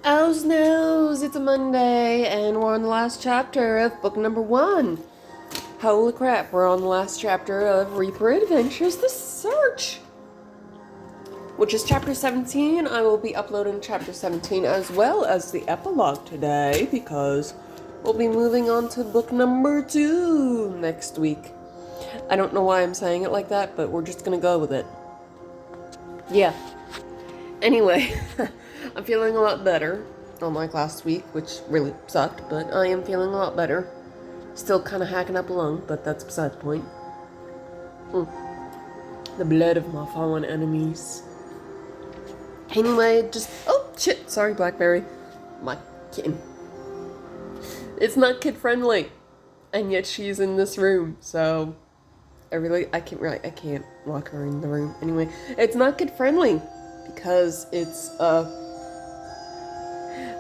Owls knows it's a Monday, and we're on the last chapter of book number 1. Holy crap, we're on the last chapter of Reaper Adventures: The Search, which is chapter 17. I will be uploading chapter 17 as well as the epilogue today, because we'll be moving on to book number 2 next week. I don't know why I'm saying it like that, but we're just gonna go with it. Yeah. Anyway, I'm feeling a lot better, unlike last week, which really sucked, but I am feeling a lot better. Still kind of hacking up a lung, but that's beside the point. The blood of my fallen enemies. Anyway, just... Oh, shit! Sorry, Blackberry. My kitten. It's not kid-friendly, and yet she's in this room, so... I can't lock her in the room. Anyway, it's not kid-friendly, because it's,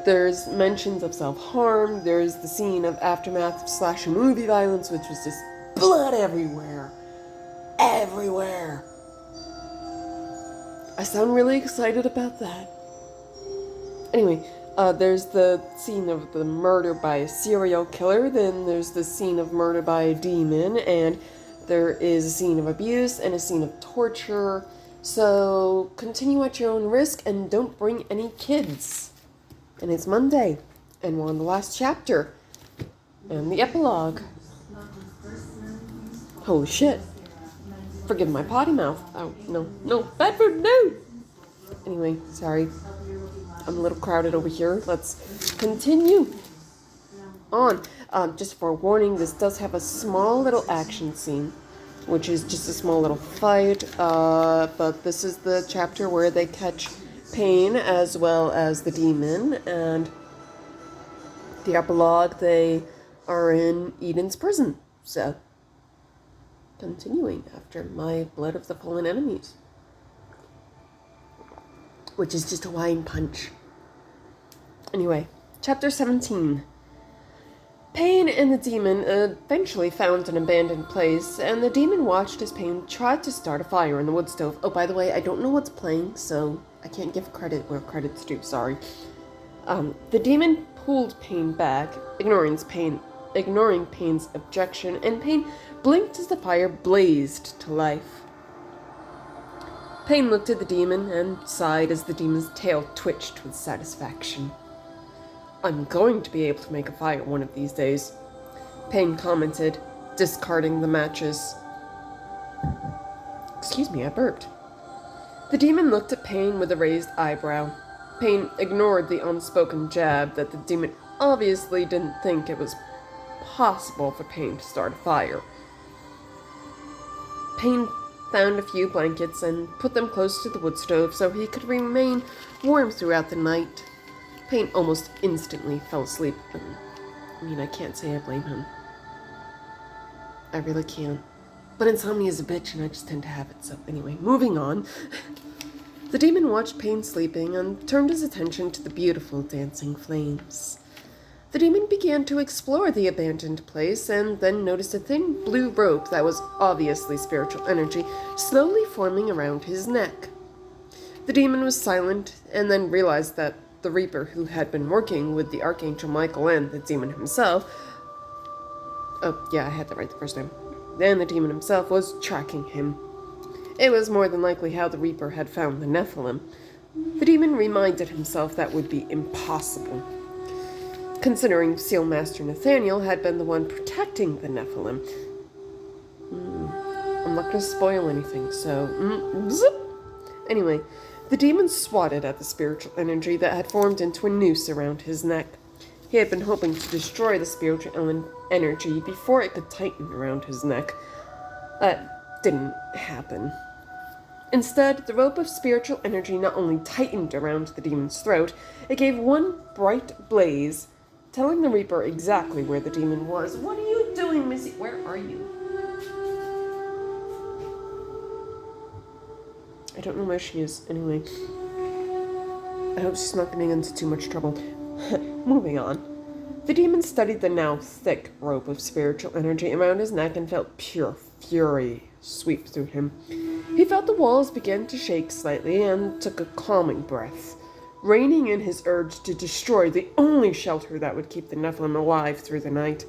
there's mentions of self-harm, there's the scene of aftermath of slasher movie violence, which was just blood everywhere. Everywhere. I sound really excited about that. Anyway, there's the scene of the murder by a serial killer, then there's the scene of murder by a demon, and there is a scene of abuse and a scene of torture. So continue at your own risk and don't bring any kids. And it's Monday, and we're on the last chapter and the epilogue. Holy shit. Forgive my potty mouth. Oh, no, bad food, no! Anyway, sorry. I'm a little crowded over here. Let's continue on. Just for a warning, this does have a small little action scene, which is just a small little fight, but this is the chapter where they catch Pain as well as the demon, and the epilogue, they are in Eden's prison. So, continuing after my Blood of the Fallen Enemies, which is just a wine punch. Anyway, chapter 17. Pain and the demon eventually found an abandoned place, and the demon watched as Pain tried to start a fire in the wood stove. Oh, by the way, I don't know what's playing, so I can't give credit where credit's due, sorry. The demon pulled Pain back, ignoring Pain's objection, and Pain blinked as the fire blazed to life. Pain looked at the demon and sighed as the demon's tail twitched with satisfaction. I'm going to be able to make a fire one of these days, Pain commented, discarding the matches. Excuse me, I burped. The demon looked at Pain with a raised eyebrow. Pain ignored the unspoken jab that the demon obviously didn't think it was possible for Pain to start a fire. Pain found a few blankets and put them close to the wood stove so he could remain warm throughout the night. Pain almost instantly fell asleep. I can't say I blame him. I really can't. But insomnia is a bitch and I just tend to have it, so anyway, moving on. The demon watched Pain sleeping and turned his attention to the beautiful dancing flames. The demon began to explore the abandoned place and then noticed a thin blue rope that was obviously spiritual energy slowly forming around his neck. The demon was silent and then realized that the Reaper, who had been working with the Archangel Michael and the demon himself... Oh, yeah, I had that right the first time. And the demon himself was tracking him. It was more than likely how the Reaper had found the Nephilim. The demon reminded himself that would be impossible, considering Sealmaster Nathaniel had been the one protecting the Nephilim. I'm not going to spoil anything, so... Zip! Anyway, the demon swatted at the spiritual energy that had formed into a noose around his neck. He had been hoping to destroy the spiritual energy before it could tighten around his neck. That didn't happen. Instead, the rope of spiritual energy not only tightened around the demon's throat, it gave one bright blaze, telling the Reaper exactly where the demon was. What are you doing, Missy? Where are you? I don't know where she is. Anyway, I hope she's not getting into too much trouble. Moving on. The demon studied the now thick rope of spiritual energy around his neck and felt pure fury sweep through him. He felt the walls begin to shake slightly and took a calming breath. reining in his urge to destroy the only shelter that would keep the Nephilim alive through the night.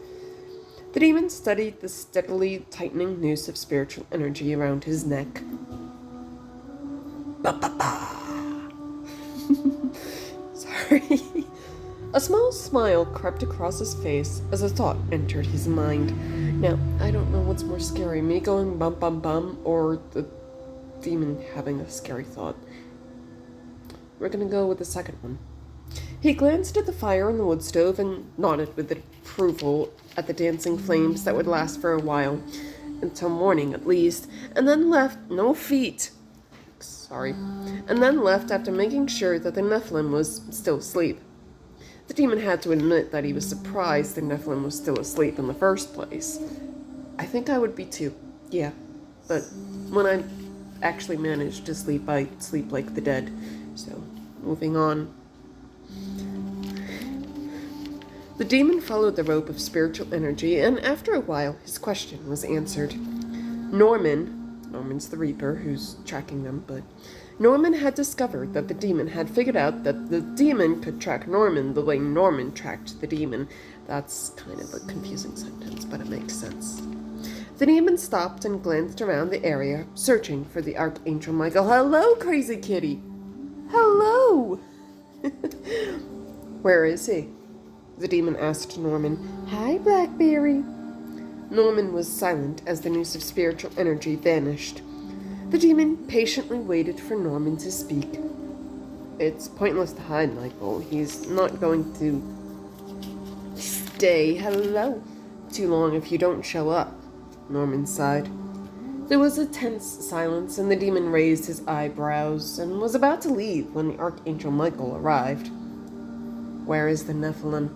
The demon studied the steadily tightening noose of spiritual energy around his neck. Sorry. A small smile crept across his face as a thought entered his mind. Now, I don't know what's more scary, me going bum bum bum or the demon having a scary thought. We're gonna go with the second one. He glanced at the fire in the wood stove and nodded with approval at the dancing flames that would last for a while, until morning at least, and then left and then left after making sure that the Nephilim was still asleep. The demon had to admit that he was surprised the Nephilim was still asleep in the first place. I think I would be too, yeah, but when I actually manage to sleep, I sleep like the dead. So, moving on. The demon followed the rope of spiritual energy, and after a while, his question was answered. Norman's the Reaper, who's tracking them, but Norman had discovered that the demon had figured out that the demon could track Norman the way Norman tracked the demon. That's kind of a confusing sentence, but it makes sense. The demon stopped and glanced around the area, searching for the Archangel Michael. Hello, crazy kitty! Hello! Where is he? The demon asked Norman. Hi, Blackberry. Norman was silent as the noose of spiritual energy vanished. The demon patiently waited for Norman to speak. It's pointless to hide, Michael. He's not going to stay hello too long if you don't show up, Norman sighed. There was a tense silence, and the demon raised his eyebrows and was about to leave when the Archangel Michael arrived. Where is the Nephilim?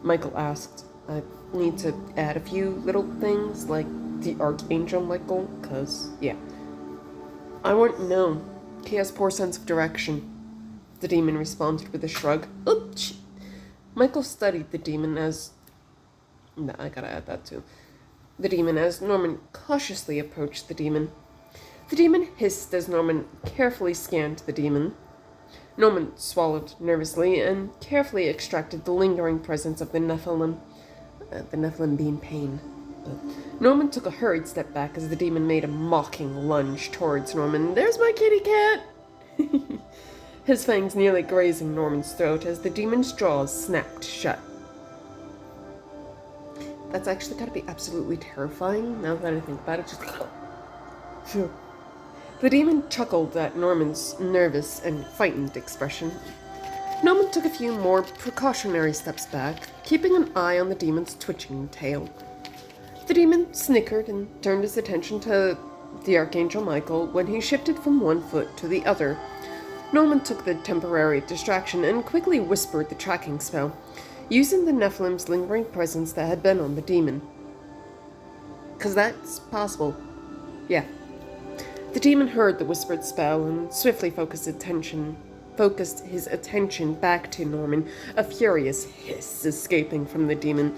Michael asked. I need to add a few little things, like the Archangel Michael, 'cause, yeah. I wouldn't know. He has poor sense of direction. The demon responded with a shrug. Oops. Michael studied the demon as... No, I gotta add that too. The demon as Norman cautiously approached the demon. The demon hissed as Norman carefully scanned the demon. Norman swallowed nervously and carefully extracted the lingering presence of the Nephilim being pain. But Norman took a hurried step back as the demon made a mocking lunge towards Norman. There's my kitty cat! His fangs nearly grazing Norman's throat as the demon's jaws snapped shut. That's actually gotta be absolutely terrifying, now that I think about it. Just... Phew. The demon chuckled at Norman's nervous and frightened expression. Norman took a few more precautionary steps back, keeping an eye on the demon's twitching tail. The demon snickered and turned his attention to the Archangel Michael when he shifted from one foot to the other. Norman took the temporary distraction and quickly whispered the tracking spell, using the Nephilim's lingering presence that had been on the demon. 'Cause that's possible. Yeah. The demon heard the whispered spell and swiftly focused his attention back to Norman, a furious hiss escaping from the demon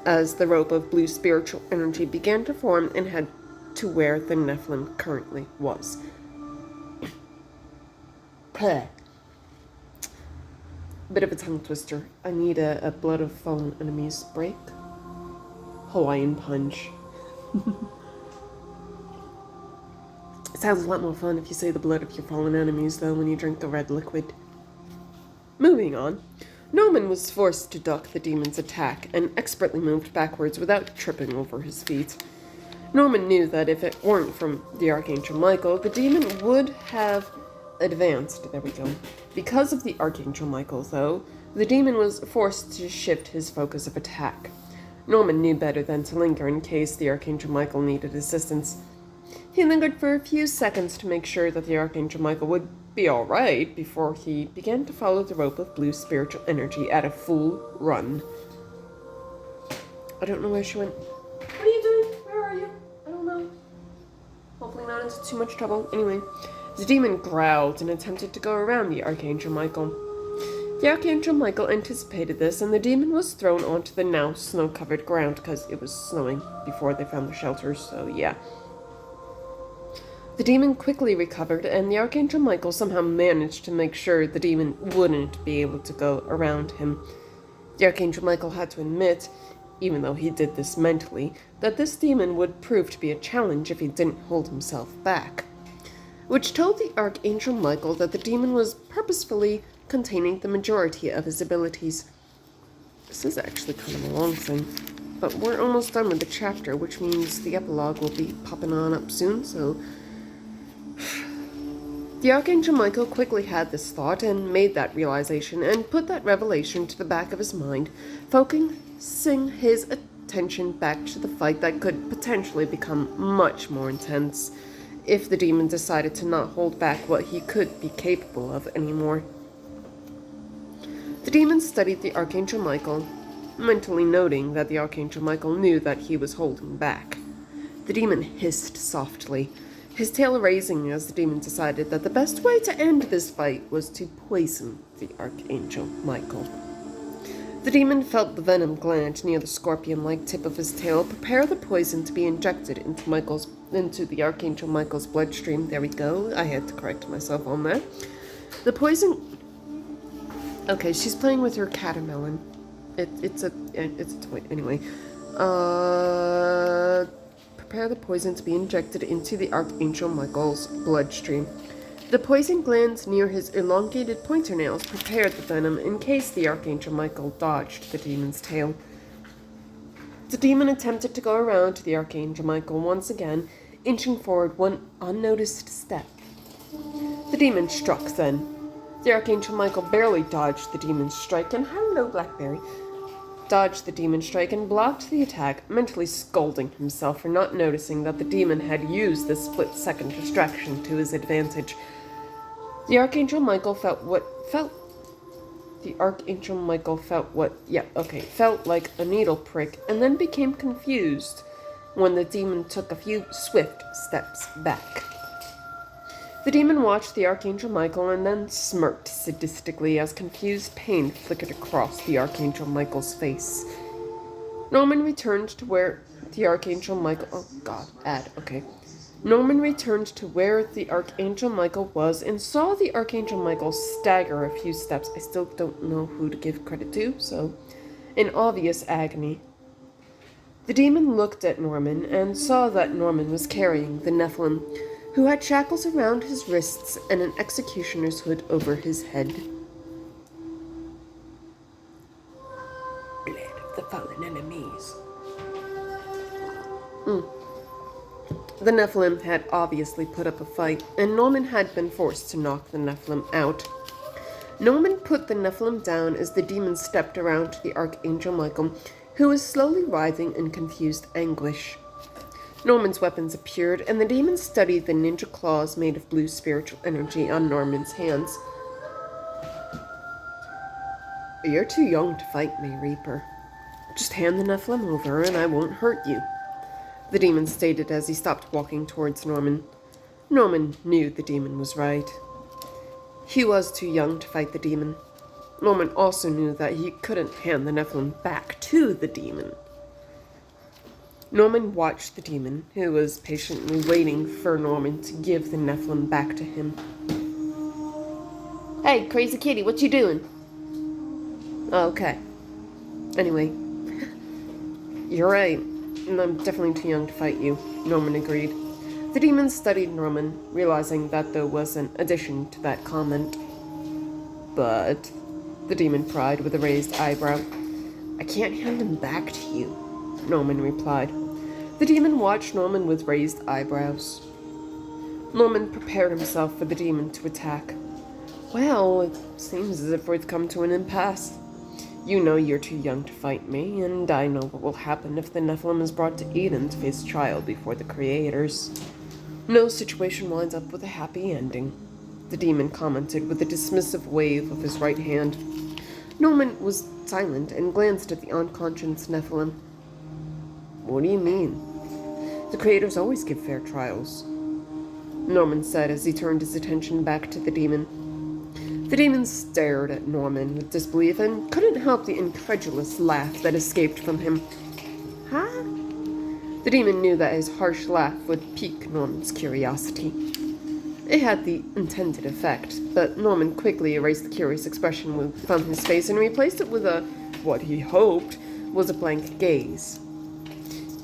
as the rope of blue spiritual energy began to form and head to where the Nephilim currently was. Bit of a tongue twister. I need a blood of fallen enemies break. Hawaiian punch. It sounds a lot more fun if you say the blood of your fallen enemies, though, when you drink the red liquid. Moving on. Norman was forced to duck the demon's attack and expertly moved backwards without tripping over his feet. Norman knew that if it weren't from the Archangel Michael, the demon would have advanced. There we go. Because of the Archangel Michael, though, the demon was forced to shift his focus of attack. Norman knew better than to linger in case the Archangel Michael needed assistance. He lingered for a few seconds to make sure that the Archangel Michael would be alright before he began to follow the rope of blue spiritual energy at a full run. I don't know where she went. What are you doing? Where are you? I don't know. Hopefully not into too much trouble. Anyway, the demon growled and attempted to go around the Archangel Michael. The Archangel Michael anticipated this, and the demon was thrown onto the now snow-covered ground because it was snowing before they found the shelters, so yeah. The demon quickly recovered, and the Archangel Michael somehow managed to make sure the demon wouldn't be able to go around him. The Archangel Michael had to admit, even though he did this mentally, that this demon would prove to be a challenge if he didn't hold himself back, which told the Archangel Michael that the demon was purposefully containing the majority of his abilities. This is actually kind of a long thing, but we're almost done with the chapter, which means the epilogue will be popping on up soon, so... The Archangel Michael quickly had this thought and made that realization and put that revelation to the back of his mind, focusing his attention back to the fight that could potentially become much more intense if the demon decided to not hold back what he could be capable of anymore. The demon studied the Archangel Michael, mentally noting that the Archangel Michael knew that he was holding back. The demon hissed softly, his tail raising as the demon decided that the best way to end this fight was to poison the Archangel Michael. The demon felt the venom gland near the scorpion-like tip of his tail prepare the poison to be injected into the Archangel Michael's bloodstream. There we go. I had to correct myself on that. The poison... Okay, she's playing with her catermelon. It's a toy. Anyway. Prepare the poison to be injected into the Archangel Michael's bloodstream. The poison glands near his elongated pointer nails prepared the venom in case the Archangel Michael dodged the demon's tail. The demon attempted to go around to the Archangel Michael once again, inching forward one unnoticed step. The demon struck then. The Archangel Michael barely dodged the demon's strike, and hello, Blackberry. Dodged the demon strike and blocked the attack, mentally scolding himself for not noticing that the demon had used this split-second distraction to his advantage. The Archangel Michael felt like a needle prick, and then became confused when the demon took a few swift steps back. The demon watched the Archangel Michael and then smirked sadistically as confused pain flickered across the Archangel Michael's face. Norman returned to where the Archangel Michael was and saw the Archangel Michael stagger a few steps. I still don't know who to give credit to, so in obvious agony. The demon looked at Norman and saw that Norman was carrying the Nephilim, who had shackles around his wrists and an executioner's hood over his head. Blood of the fallen enemies. The Nephilim had obviously put up a fight, and Norman had been forced to knock the Nephilim out. Norman put the Nephilim down as the demon stepped around to the Archangel Michael, who was slowly writhing in confused anguish. Norman's weapons appeared, and the demon studied the ninja claws made of blue spiritual energy on Norman's hands. You're too young to fight me, Reaper. Just hand the Nephilim over and I won't hurt you, the demon stated as he stopped walking towards Norman. Norman knew the demon was right. He was too young to fight the demon. Norman also knew that he couldn't hand the Nephilim back to the demon. Norman watched the demon, who was patiently waiting for Norman to give the Nephilim back to him. Hey, crazy kitty, what you doing? Okay. Anyway, you're right, and I'm definitely too young to fight you, Norman agreed. The demon studied Norman, realizing that there was an addition to that comment. But, the demon cried with a raised eyebrow. I can't hand him back to you, Norman replied. The demon watched Norman with raised eyebrows. Norman prepared himself for the demon to attack. Well, it seems as if we've come to an impasse. You know you're too young to fight me, and I know what will happen if the Nephilim is brought to Eden to face trial before the creators. No situation winds up with a happy ending, the demon commented with a dismissive wave of his right hand. Norman was silent and glanced at the unconscious Nephilim. What do you mean? The creators always give fair trials, Norman said as he turned his attention back to the demon. The demon stared at Norman with disbelief and couldn't help the incredulous laugh that escaped from him. Huh? The The demon knew that his harsh laugh would pique Norman's curiosity. It had the intended effect, but Norman quickly erased the curious expression from his face and replaced it with what he hoped was a blank gaze.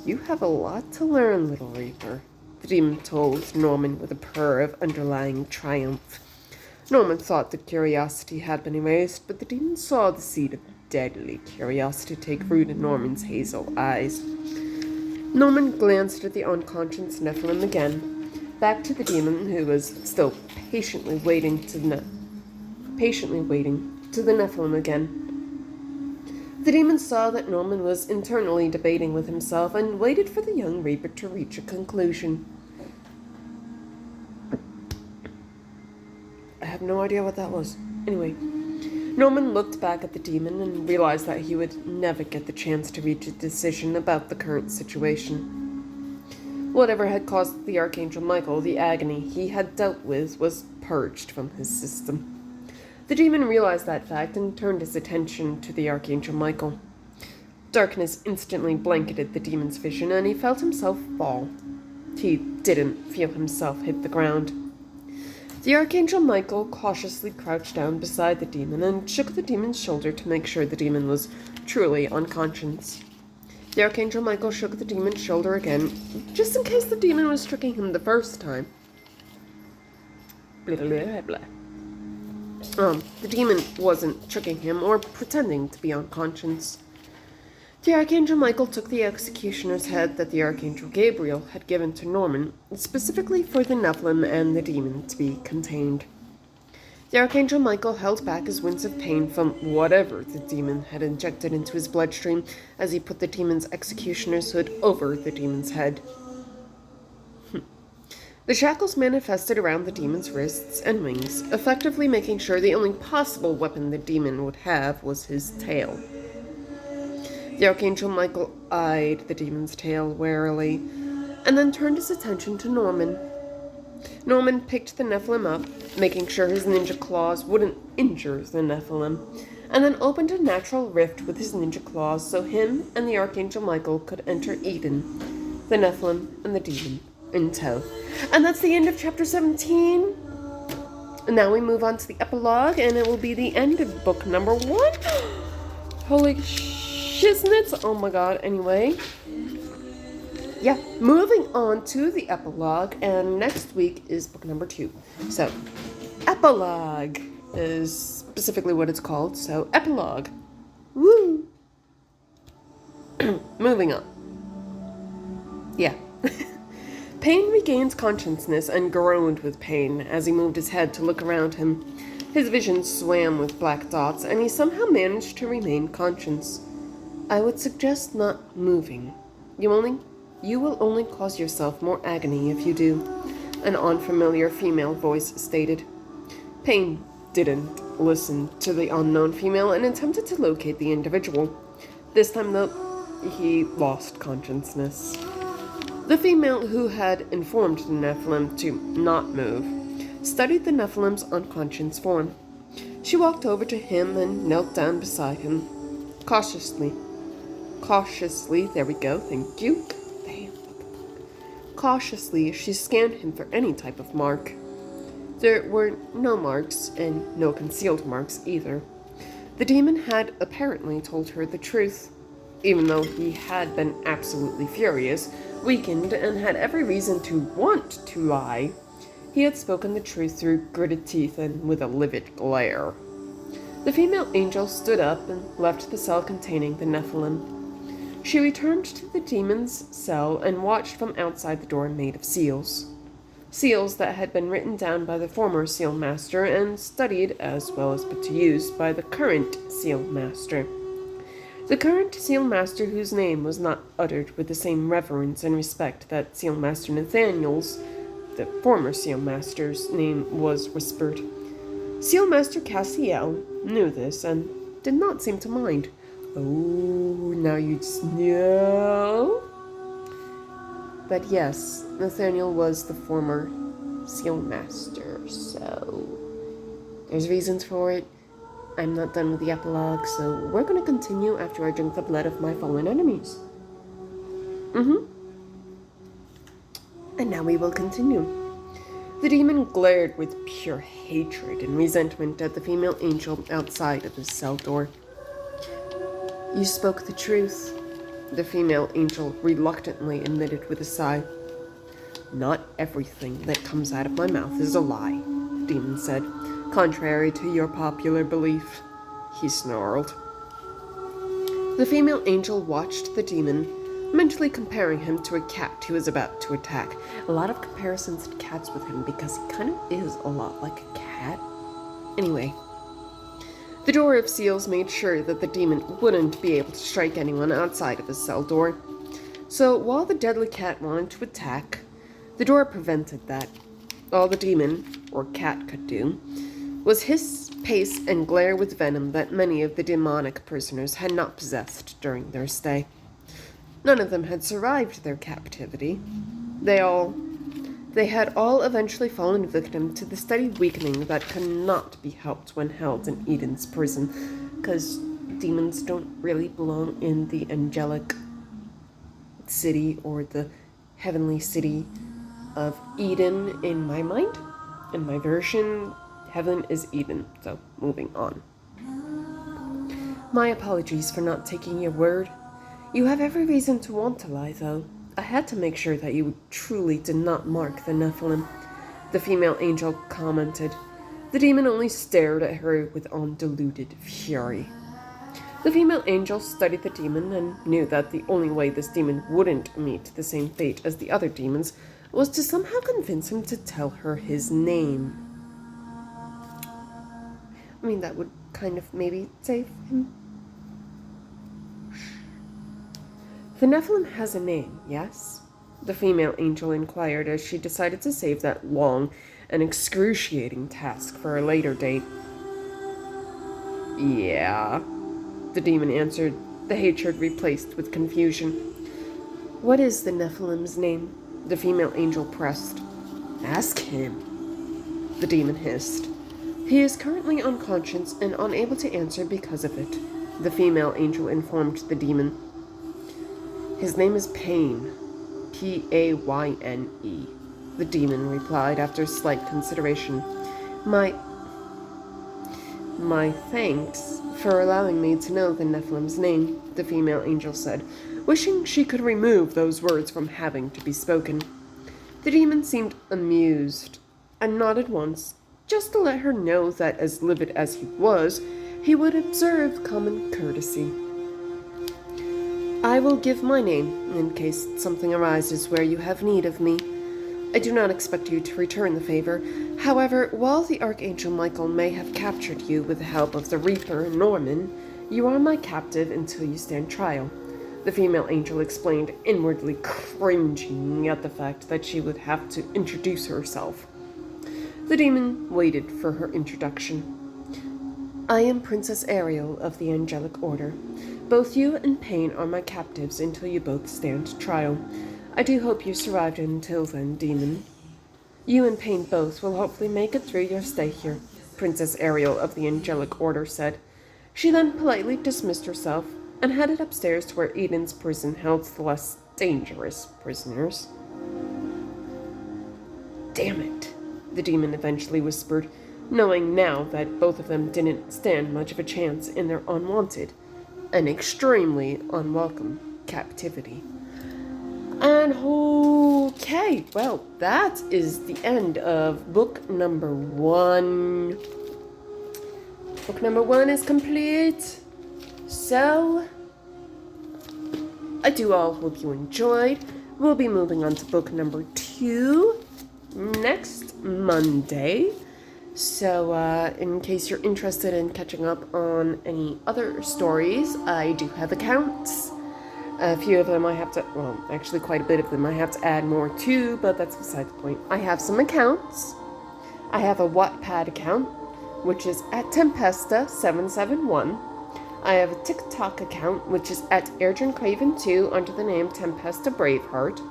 "You have a lot to learn, little Reaper," the demon told Norman with a purr of underlying triumph. Norman thought the curiosity had been erased, but the demon saw the seed of deadly curiosity take root in Norman's hazel eyes. Norman glanced at the unconscious Nephilim again, back to the demon who was still patiently waiting to the Nephilim again. The demon saw that Norman was internally debating with himself and waited for the young Reaper to reach a conclusion. I have no idea what that was. Anyway, Norman looked back at the demon and realized that he would never get the chance to reach a decision about the current situation. Whatever had caused the Archangel Michael the agony he had dealt with was purged from his system. The demon realized that fact and turned his attention to the Archangel Michael. Darkness instantly blanketed the demon's vision, and he felt himself fall. He didn't feel himself hit the ground. The Archangel Michael cautiously crouched down beside the demon and shook the demon's shoulder to make sure the demon was truly unconscious. The Archangel Michael shook the demon's shoulder again, just in case the demon was tricking him the first time. Blah, blah, blah. The demon wasn't tricking him or pretending to be unconscious. The Archangel Michael took the executioner's head that the Archangel Gabriel had given to Norman, specifically for the Nephilim and the demon to be contained. The Archangel Michael held back his wince of pain from whatever the demon had injected into his bloodstream as he put the demon's executioner's hood over the demon's head. The shackles manifested around the demon's wrists and wings, effectively making sure the only possible weapon the demon would have was his tail. The Archangel Michael eyed the demon's tail warily, and then turned his attention to Norman. Norman picked the Nephilim up, making sure his ninja claws wouldn't injure the Nephilim, and then opened a natural rift with his ninja claws so him and the Archangel Michael could enter Eden, the Nephilim and the demon in tow. And that's the end of chapter 17. And now we move on to the epilogue, and it will be the end of book number 1. Holy shiznits. Oh my god. Anyway. Yeah, moving on to the epilogue, and next week is book number 2. So, epilogue is specifically what it's called, so epilogue. Woo! Moving on. Yeah. Payne regained consciousness and groaned with pain as he moved his head to look around him. His vision swam with black dots, and he somehow managed to remain conscious. I would suggest not moving. You will only cause yourself more agony if you do, an unfamiliar female voice stated. Payne didn't listen to the unknown female and attempted to locate the individual. This time, though, he lost consciousness. The female who had informed the Nephilim to not move studied the Nephilim's unconscious form. She walked over to him and knelt down beside him. Cautiously, there we go, thank you. Cautiously, she scanned him for any type of mark. There were no marks, and no concealed marks either. The demon had apparently told her the truth. Even though he had been absolutely furious, weakened, and had every reason to want to lie, he had spoken the truth through gritted teeth and with a livid glare. The female angel stood up and left the cell containing the Nephilim. She returned to the demon's cell and watched from outside the door made of seals. Seals that had been written down by the former seal master and studied as well as put to use by the current seal master. The current seal master, whose name was not uttered with the same reverence and respect that seal master Nathaniel's, the former seal master's, name was whispered. Seal master Cassiel knew this and did not seem to mind. Oh, now you know? But yes, Nathaniel was the former seal master, so there's reasons for it. I'm not done with the epilogue, so we're going to continue after I drink the blood of my fallen enemies. And now we will continue. The demon glared with pure hatred and resentment at the female angel outside of his cell door. You spoke the truth, the female angel reluctantly admitted with a sigh. Not everything that comes out of my mouth is a lie, the demon said, contrary to your popular belief, he snarled. The female angel watched the demon, mentally comparing him to a cat he was about to attack. A lot of comparisons to cats with him because he kind of is a lot like a cat. Anyway, the door of seals made sure that the demon wouldn't be able to strike anyone outside of his cell door. So while the deadly cat wanted to attack, the door prevented that. All the demon, or cat, could do was hiss, pace, and glare with venom that many of the demonic prisoners had not possessed during their stay. None of them had survived their captivity. They had all eventually fallen victim to the steady weakening that could not be helped when held in Eden's prison, because demons don't really belong in the angelic city or the heavenly city of Eden in my mind. In my version, heaven is Eden, so moving on. My apologies for not taking your word. You have every reason to want to lie, though. I had to make sure that you truly did not mark the Nephilim, the female angel commented. The demon only stared at her with undiluted fury. The female angel studied the demon and knew that the only way this demon wouldn't meet the same fate as the other demons was to somehow convince him to tell her his name. I mean, that would kind of maybe save him. The Nephilim has a name, yes? The female angel inquired as she decided to save that long and excruciating task for a later date. Yeah, the demon answered, the hatred replaced with confusion. What is the Nephilim's name? The female angel pressed. Ask him, the demon hissed. He is currently unconscious and unable to answer because of it, the female angel informed the demon. His name is Paine, P-A-Y-N-E, the demon replied after slight consideration. My thanks for allowing me to know the Nephilim's name, the female angel said, wishing she could remove those words from having to be spoken. The demon seemed amused and nodded once, just to let her know that as livid as he was, he would observe common courtesy. I will give my name, in case something arises where you have need of me. I do not expect you to return the favor. However, while the Archangel Michael may have captured you with the help of the Reaper Norman, you are my captive until you stand trial, the female angel explained, inwardly cringing at the fact that she would have to introduce herself. The demon waited for her introduction. I am Princess Ariel of the Angelic Order. Both you and Paine are my captives until you both stand trial. I do hope you survived until then, demon. You and Paine both will hopefully make it through your stay here, Princess Ariel of the Angelic Order said. She then politely dismissed herself and headed upstairs to where Eden's prison held the less dangerous prisoners. Damn it, the demon eventually whispered, knowing now that both of them didn't stand much of a chance in their unwanted and extremely unwelcome captivity. And okay, well, that is the end of book number 1. Book number 1 is complete. So, I do all hope you enjoyed. We'll be moving on to book number 2 next Monday. So, in case you're interested in catching up on any other stories, I do have accounts. A few of them I have to, well, actually quite a bit of them I have to add more to, but that's beside the point. I have some accounts. I have a Wattpad account, which is at Tempesta771. I have a TikTok account, which is at AirdrainCraven2 under the name Tempesta Braveheart.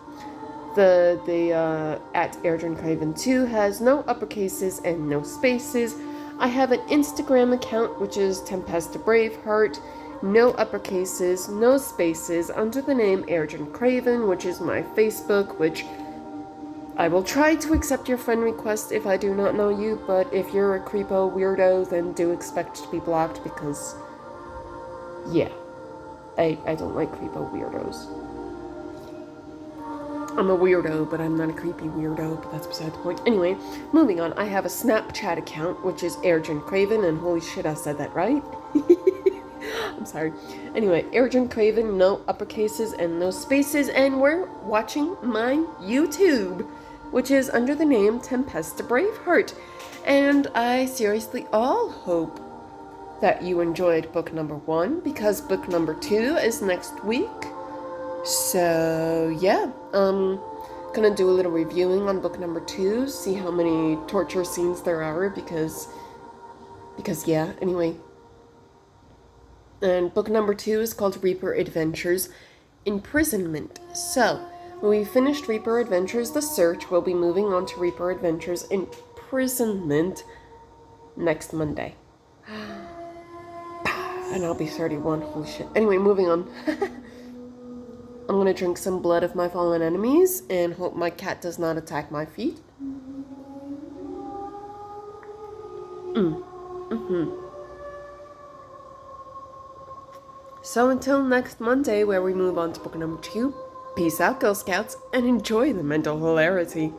The at AirdrainCraven2 has no uppercases and no spaces. I have an Instagram account, which is Tempesta Braveheart, no uppercases, no spaces, under the name Erdrin Craven, which is my Facebook, which I will try to accept your friend request if I do not know you, but if you're a creepo weirdo, then do expect to be blocked because, yeah, I don't like creepo weirdos. I'm a weirdo, but I'm not a creepy weirdo, but that's beside the point. Anyway, moving on, I have a Snapchat account, which is Airgen Craven, and holy shit, I said that right. I'm sorry. Anyway, Airgen Craven, no uppercases and no spaces, and we're watching my YouTube, which is under the name Tempesta Braveheart. And I seriously all hope that you enjoyed book number 1, because book number 2 is next week. So, yeah, gonna do a little reviewing on book number 2, see how many torture scenes there are, because yeah, anyway. And book number 2 is called Reaper Adventures Imprisonment. So, when we finished Reaper Adventures The Search, we'll be moving on to Reaper Adventures Imprisonment next Monday. And I'll be 31, holy shit. Anyway, moving on. I'm gonna drink some blood of my fallen enemies and hope my cat does not attack my feet. So until next Monday, where we move on to book number 2, peace out, Girl Scouts, and enjoy the mental hilarity.